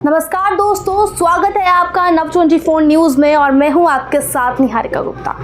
नमस्कार दोस्तों, स्वागत है आपका नव24 न्यूज में और मैं हूं आपके साथ निहारिका गुप्ता।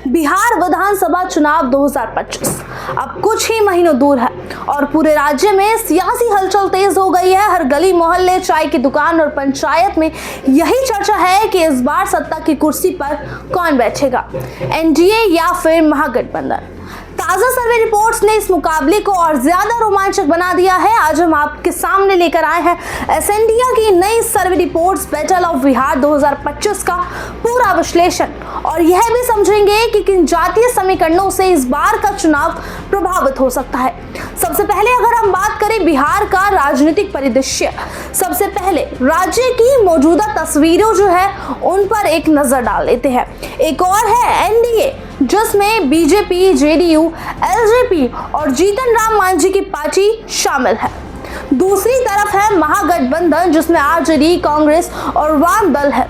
बिहार विधानसभा चुनाव 2025 अब कुछ ही महीनों दूर है और पूरे राज्य में सियासी हलचल तेज हो गई है। हर गली मोहल्ले, चाय की दुकान और पंचायत में यही चर्चा है कि इस बार सत्ता की कुर्सी पर कौन बैठेगा, एनडीए या फिर महागठबंधन। ताजा सर्वे रिपोर्ट्स ने इस मुकाबले को और ज्यादा रोमांचक बना दिया है। आज हम आपके सामने लेकर आए हैं एसएनडीए की नई सर्वे रिपोर्ट्स बैटल ऑफ बिहार 2025 का पूरा विश्लेषण और यह भी समझेंगे कि किन जातीय समीकरणों से इस बार का चुनाव प्रभावित हो सकता है। सबसे पहले अगर हम बात करें बिहार का राजनीतिक परिदृश्य, सबसे पहले राज्य की मौजूदा तस्वीरें जो है उन पर एक नजर डाल लेते हैं। एक और है एनडीए, जिसमें बीजेपी, जेडीयू, एलजेपी और जीतन राम मांझी की पार्टी शामिल है। दूसरी तरफ है महागठबंधन, जिसमें आरजेडी, कांग्रेस और वाम दल है।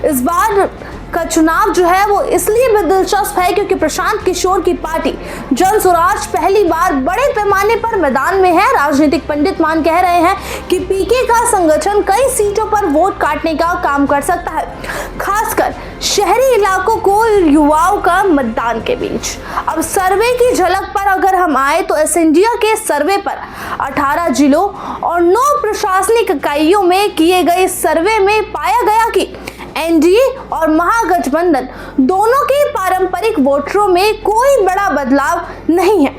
इस बार का चुनाव जो है वो इसलिए भी दिलचस्प है क्योंकि प्रशांत किशोर की पार्टी जन स्वराज पहली बार बड़े पैमाने पर मैदान में है। राजनीतिक पंडित कह रहे हैं कि पीके का संगठन कई सीटों पर वोट काटने का काम कर सकता है, खासकर शहरी इलाकों को युवाओं का मतदान के बीच। अब सर्वे की झलक पर अगर हम आए तो एसएनडीए के सर्वे पर 18 जिलों और 9 प्रशासनिक इकाइयों में किए गए सर्वे में पाया गया कि एनडीए और महागठबंधन दोनों के पारंपरिक वोटरों में कोई बड़ा बदलाव नहीं है,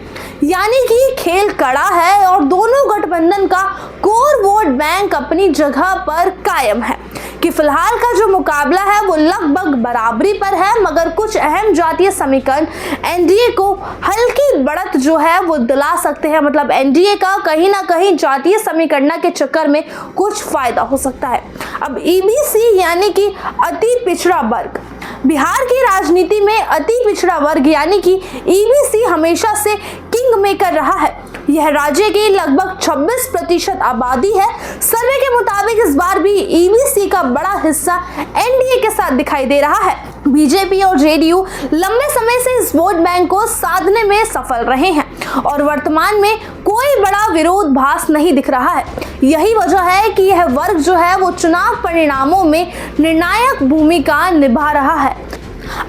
यानी कि खेल कड़ा है और दोनों गठबंधन का कोर वोट बैंक अपनी जगह पर कायम है। कि फिलहाल का जो मुकाबला है वो लगभग बराबरी पर है, मगर कुछ अहम जातीय समीकरण एनडीए को हल्की बढ़त जो है वो दिला सकते हैं। मतलब एनडीए का कहीं ना कहीं जातीय समीकरण के चक्कर में कुछ फायदा हो सकता है। अब ईबीसी यानी कि अति पिछड़ा वर्ग, बिहार की राजनीति में अति पिछड़ा वर्ग यानी कि ईबीसी हमेशा से किंग मेकर रहा है। यह राज्य की लगभग 26% आबादी है। सर्वे के मुताबिक इस बार भी ईबीसी का बड़ा हिस्सा एनडीए के साथ दिखाई दे रहा है। बीजेपी और जेडीयू लंबे समय से इस वोट बैंक को साधने में सफल रहे हैं और वर्तमान में कोई बड़ा विरोधाभास नहीं दिख रहा है। यही वजह है कि यह वर्ग जो है वो चुनाव परिणामों में निर्णायक भूमिका निभा रहा है।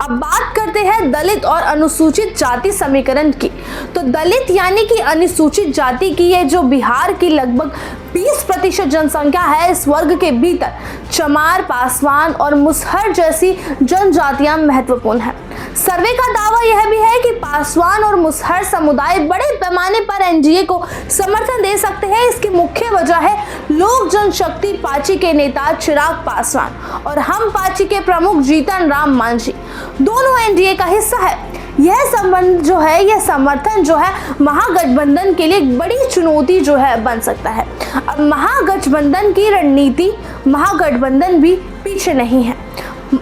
अब बात करते हैं दलित और अनुसूचित जाति समीकरण की। तो दलित यानी कि अनुसूचित जाति की ये जो बिहार की लगभग 20% जनसंख्या है, इस वर्ग के भीतर चमार, पासवान और मुसहर जैसी जनजातियां महत्वपूर्ण हैं। सर्वे का दावा यह भी है कि पासवान और मुसहर समुदाय बड़े पैमाने पर एनडीए को समर्थन दे सकते हैं। इसकी मुख्य वजह है लोक जनशक्ति पार्टी के नेता चिराग पासवान और हम पार्टी के प्रमुख जीतन राम मांझी दोनों एनडीए का हिस्सा है। यह संबंध जो है, यह समर्थन जो है महागठबंधन के लिए एक बड़ी चुनौती जो है बन सकता है। अब महागठबंधन की रणनीति, महागठबंधन भी पीछे नहीं है।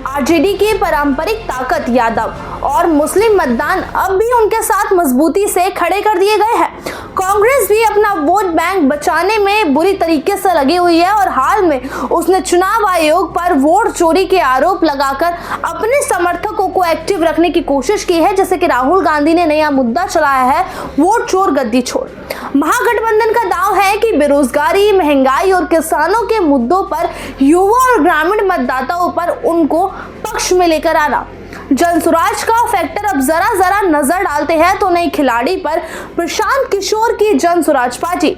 आरजेडी की पारंपरिक ताकत यादव और मुस्लिम मतदान अब भी उनके साथ मजबूती से खड़े कर दिए गए हैं। कांग्रेस भी अपना वोट बैंक बचाने में बुरी तरीके से लगी हुई है और हाल में उसने चुनाव आयोग पर वोट चोरी के आरोप लगाकर अपने समर्थकों को एक्टिव रखने की कोशिश की है। जैसे कि राहुल गांधी ने नया मुद्दा चलाया है, वोट चोर गद्दी छोड़। महागठबंधन का दाव है कि बेरोजगारी, महंगाई और किसानों के मुद्दों पर युवा और ग्रामीण मतदाताओं पर उनको पक्ष में लेकर आना। जनसुराज का फैक्टर अब जरा नजर डालते हैं तो नई खिलाड़ी पर प्रशांत किशोर की जनसुराज पार्टी,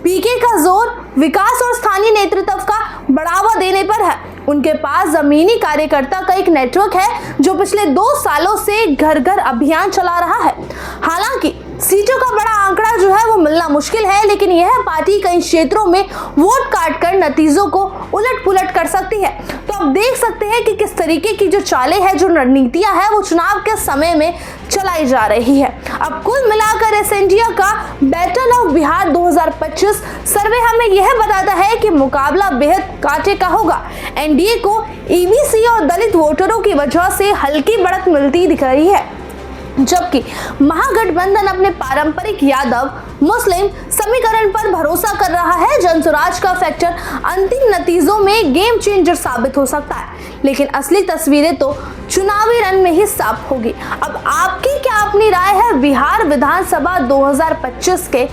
पीके का जोर विकास और स्थानीय नेतृत्व का बढ़ावा देने पर है। उनके पास जमीनी कार्यकर्ता का एक नेटवर्क है जो पिछले 2 सालों से घर घर अभियान चला रहा है। हालांकि सीटों का बड़ा आंकड़ा जो है वो मिलना मुश्किल है, लेकिन यह पार्टी कई क्षेत्रों में वोट काटकर नतीजों को उलट पुलट कर सकती है। तो आप देख सकते हैं कि किस तरीके की जो चालें हैं, जो रणनीतियां हैं, वो चुनाव के समय में चलाई जा रही है। अब कुल मिलाकर एसएनडीए का बैटल ऑफ बिहार 2025 सर्वे हमें यह बताता है कि मुकाबला बेहद कांटे का होगा। एनडीए को ईबीसी और दलित वोटरों की वजह से हल्की बढ़त मिलती दिख रही है, जबकि महागठबंधन अपने पारंपरिक यादव मुस्लिम समीकरण पर भरोसा कर रहा है। जनसुराज का फैक्टर अंतिम नतीजों में गेम चेंजर साबित हो सकता है, लेकिन असली तस्वीरें तो चुनावी रण में ही साफ होगी। अब आपकी क्या अपनी राय है बिहार विधानसभा 2025 के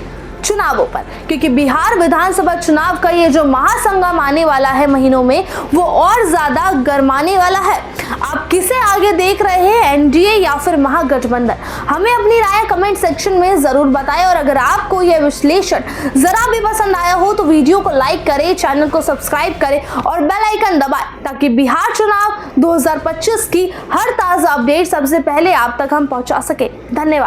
चुनावों पर, क्योंकि बिहार विधानसभा चुनाव का ये जो महासंगम आने वाला है महीनों में, वो और ज्यादा गर्माने वाला है। आप किसे आगे देख रहे हैं, एनडीए या फिर महागठबंधन? हमें अपनी राय कमेंट सेक्शन में जरूर बताएं। और अगर आपको यह विश्लेषण जरा भी पसंद आया हो तो वीडियो को लाइक करें, चैनल को सब्सक्राइब करें और बेल आइकन दबाएं, ताकि बिहार चुनाव 2025 की हर ताजा अपडेट सबसे पहले आप तक हम पहुंचा सके। धन्यवाद।